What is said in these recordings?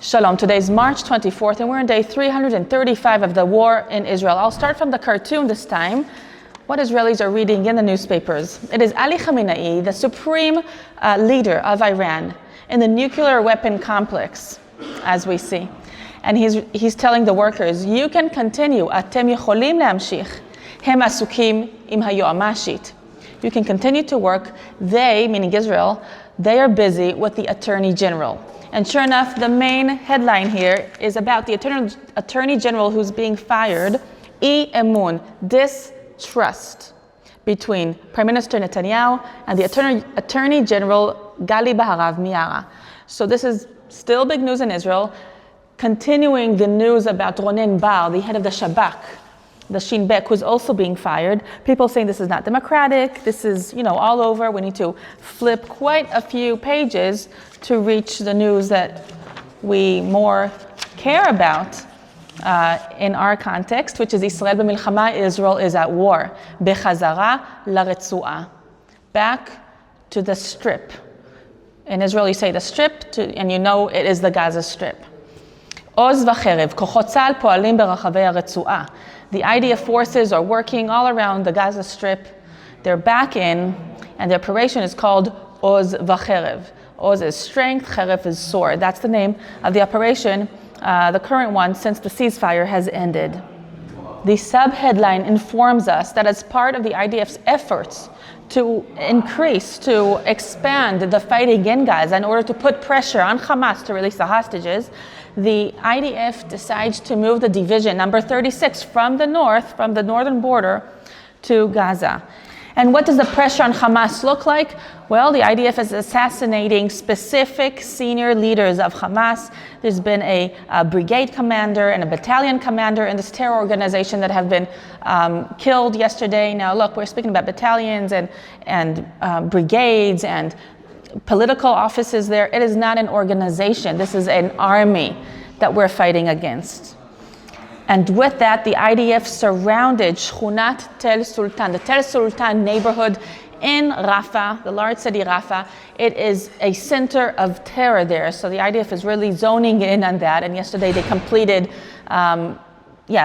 Shalom, today is March 24th and we're on day 335 of the war in Israel. I'll start from the cartoon this time, what Israelis are reading in the newspapers. It is Ali Khamenei, the supreme leader of Iran, in the nuclear weapon complex, as we see. And he's telling the workers, you can continue, atem יכולים להמשיך, הם עסוקים עם היועמ"שית. You can continue to work. They, meaning Israel, they are busy with the Attorney General. And sure enough, the main headline here is about the Attorney General who's being fired. Emun, distrust between Prime Minister Netanyahu and the Attorney General Gali Baharav-Miara. So this is still big news in Israel. Continuing the news about Ronen Bar, the head of the Shabak, the Shin Bet, who's also being fired. People saying this is not democratic, this is, all over. We need to flip quite a few pages to reach the news that we more care about in our context, which is Israel b'milchama, Israel is at war. Bechazara laretzu'ah. Back to the strip. In Israel you say the strip, and it is the Gaza Strip. Oz v'cherev, kochot tzahal po'alim berachavei haretzu'ah. The IDF forces are working all around the Gaza Strip. They're back in, and the operation is called Oz v'cherev. Oz is strength, cherev is sword. That's the name of the operation, the current one, since the ceasefire has ended. The sub-headline informs us that as part of the IDF's efforts to expand the fighting in Gaza in order to put pressure on Hamas to release the hostages, the IDF decides to move the division number 36 from the northern border to Gaza. And what does the pressure on Hamas look like? Well, the IDF is assassinating specific senior leaders of Hamas. There's been a brigade commander and a battalion commander in this terror organization that have been killed yesterday. Now, look, we're speaking about battalions and brigades and political offices there. It is not an organization. This is an army that we're fighting against. And with that, the IDF surrounded Shchunat Tel Sultan, the Tel Sultan neighborhood in Rafah, the large city Rafah. It is a center of terror there. So the IDF is really zoning in on that. And yesterday they completed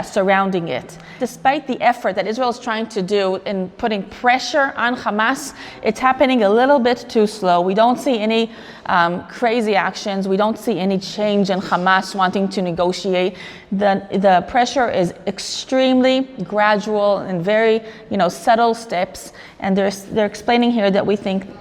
surrounding it. Despite the effort that Israel is trying to do in putting pressure on Hamas, it's happening a little bit too slow. We don't see any crazy actions. We don't see any change in Hamas wanting to negotiate. The pressure is extremely gradual and very, subtle steps. And they're explaining here that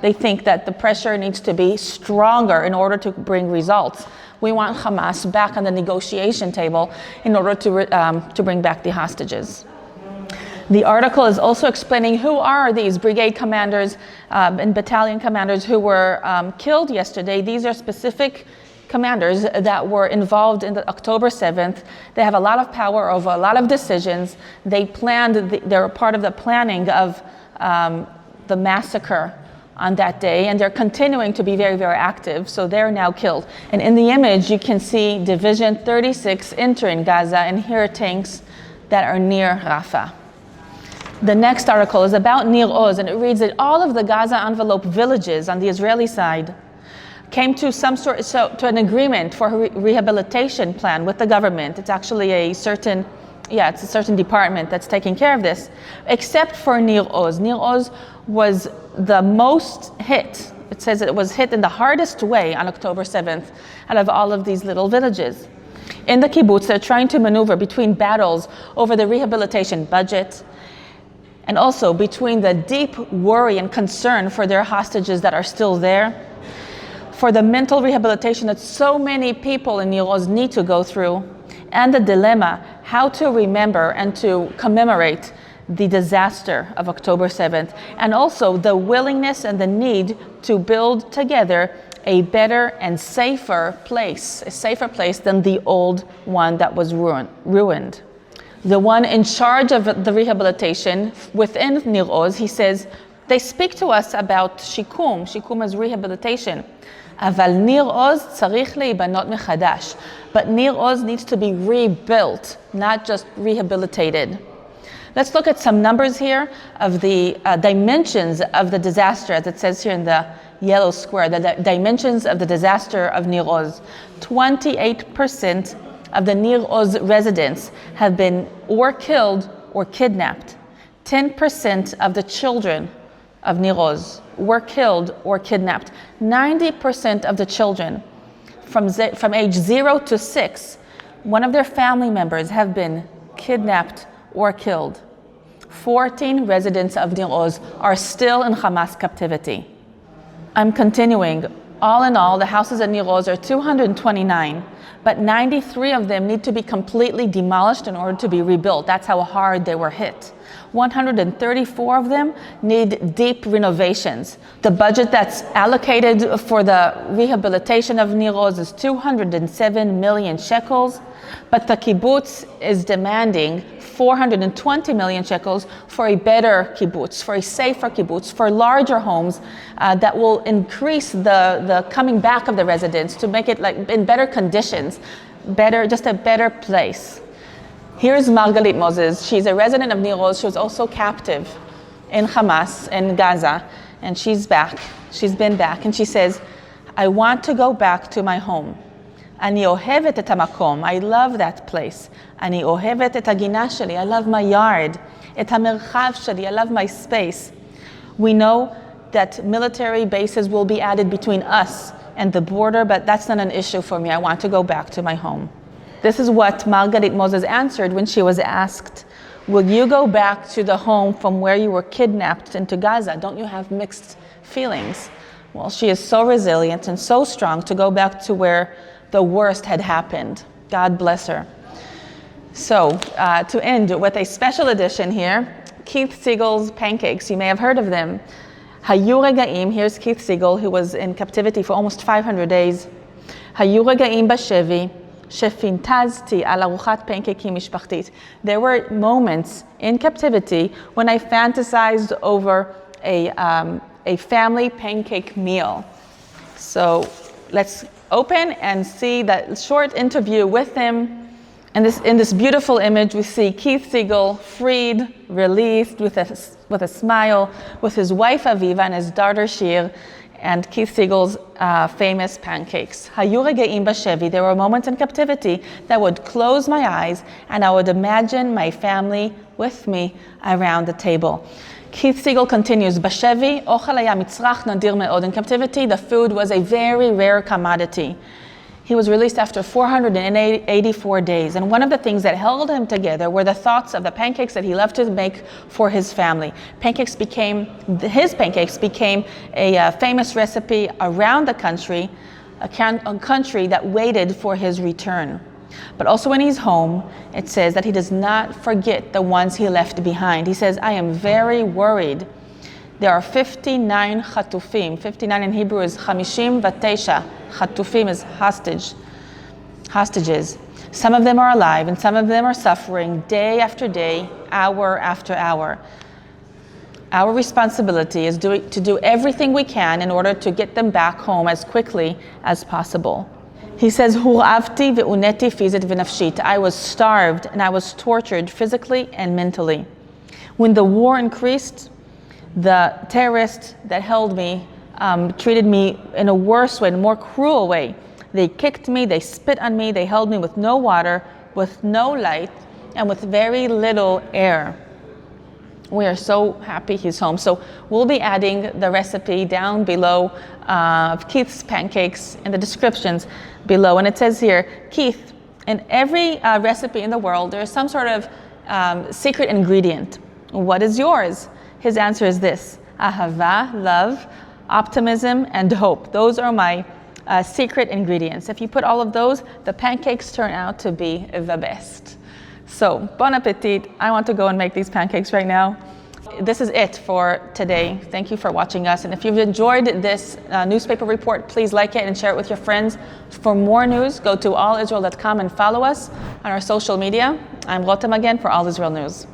they think that the pressure needs to be stronger in order to bring results. We want Hamas back on the negotiation table in order to bring back the hostages. The article is also explaining who are these brigade commanders and battalion commanders who were killed yesterday. These are specific commanders that were involved in the October 7th. They have a lot of power over a lot of decisions. They're part of the planning of the massacre on that day, and they're continuing to be very, very active, so they're now killed. And in the image, you can see Division 36 entering Gaza, and here are tanks that are near Rafah. The next article is about Nir Oz, and it reads that all of the Gaza envelope villages on the Israeli side came to an agreement for a rehabilitation plan with the government. It's actually a certain department that's taking care of this, except for Nir Oz. Nir Oz was the most hit. It says it was hit in the hardest way on October 7th out of all of these little villages. In the kibbutz, they're trying to maneuver between battles over the rehabilitation budget and also between the deep worry and concern for their hostages that are still there, for the mental rehabilitation that so many people in Nir Oz need to go through, and the dilemma how to remember and to commemorate the disaster of October 7th, and also the willingness and the need to build together a better and safer place than the old one that was ruined. The one in charge of the rehabilitation within Nir Oz, he says, they speak to us about shikum. Shikum is rehabilitation. אבל ניר עוז צריך להיבנות מחדש. But Nir Oz needs to be rebuilt, not just rehabilitated. Let's look at some numbers here of the dimensions of the disaster, as it says here yellow square, the dimensions of the disaster of Nir Oz. 28% of the Nir Oz residents have been or killed or kidnapped. 10% of the children of Nir Oz were killed or kidnapped. 90% of the children from age 0 to 6, one of their family members have been kidnapped or killed. 14 residents of Nir Oz are still in Hamas captivity. I'm continuing. All in all, the houses at Nir Oz are 229, but 93 of them need to be completely demolished in order to be rebuilt. That's how hard they were hit. 134 of them need deep renovations. The budget that's allocated for the rehabilitation of Nir Oz is 207 million shekels, but the kibbutz is demanding 420 million shekels for a better kibbutz, for a safer kibbutz, for larger homes that will increase the coming back of the residents to make it like in better conditions, just a better place. Here's Margalit Moses. She's a resident of Nir Oz. She was also captive in Hamas in Gaza, and she's back. She's been back, and she says, I want to go back to my home. אני אוהבת את המקום. I love that place. אני אוהבת את הגינה שלי. I love my yard. את המרחב שלי. I love my space. We know that military bases will be added between us and the border, but that's not an issue for me. I want to go back to my home. This is what Margalit Moses answered when she was asked, will you go back to the home from where you were kidnapped into Gaza? Don't you have mixed feelings? Well, she is so resilient and so strong to go back to where the worst had happened. God bless her. So, to end with a special edition here, Keith Siegel's pancakes. You may have heard of them. Hayu Regaim, here's Keith Siegel, who was in captivity for almost 500 days. Hayu Regaim bashevi, shefintazti al arukhat pankekim mishpachtit. There were moments in captivity when I fantasized over a family pancake meal. So let's open and see that short interview with him. And in this beautiful image, we see Keith Siegel freed, released, with a smile, with his wife Aviva and his daughter Shir, and Keith Siegel's famous pancakes. Hayu regeim bashevi. There were moments in captivity that would close my eyes, and I would imagine my family with me around the table. Keith Siegel continues, Bashevi, ochel haya mitzrach nadir me'od. In captivity, the food was a very rare commodity. He was released after 484 days, and one of the things that held him together were the thoughts of the pancakes that he loved to make for his family. His pancakes became a famous recipe around the country, a country that waited for his return. But also when he's home, it says that he does not forget the ones he left behind. He says, I am very worried. There are 59 chatufim. 59 in Hebrew is chamishim v'teisha. Chatufim is hostages. Some of them are alive and some of them are suffering day after day, hour after hour. Our responsibility is to do everything we can in order to get them back home as quickly as possible. He says, Hur'avti ve'uneti fizit v'nafshit. I was starved and I was tortured physically and mentally. When the war increased, the terrorists that held me treated me in a worse way, in a more cruel way. They kicked me, they spit on me, they held me with no water, with no light, and with very little air. We are so happy he's home. So we'll be adding the recipe down below of Keith's pancakes in the descriptions below. And it says here, Keith, in every recipe in the world, there is some sort of secret ingredient. What is yours? His answer is this: ahava, love, optimism, and hope. Those are my secret ingredients. If you put all of those, the pancakes turn out to be the best. So, bon appetit. I want to go and make these pancakes right now. This is it for today. Thank you for watching us. And if you've enjoyed this newspaper report, please like it and share it with your friends. For more news, go to allisrael.com and follow us on our social media. I'm Rotem Magen for All Israel News.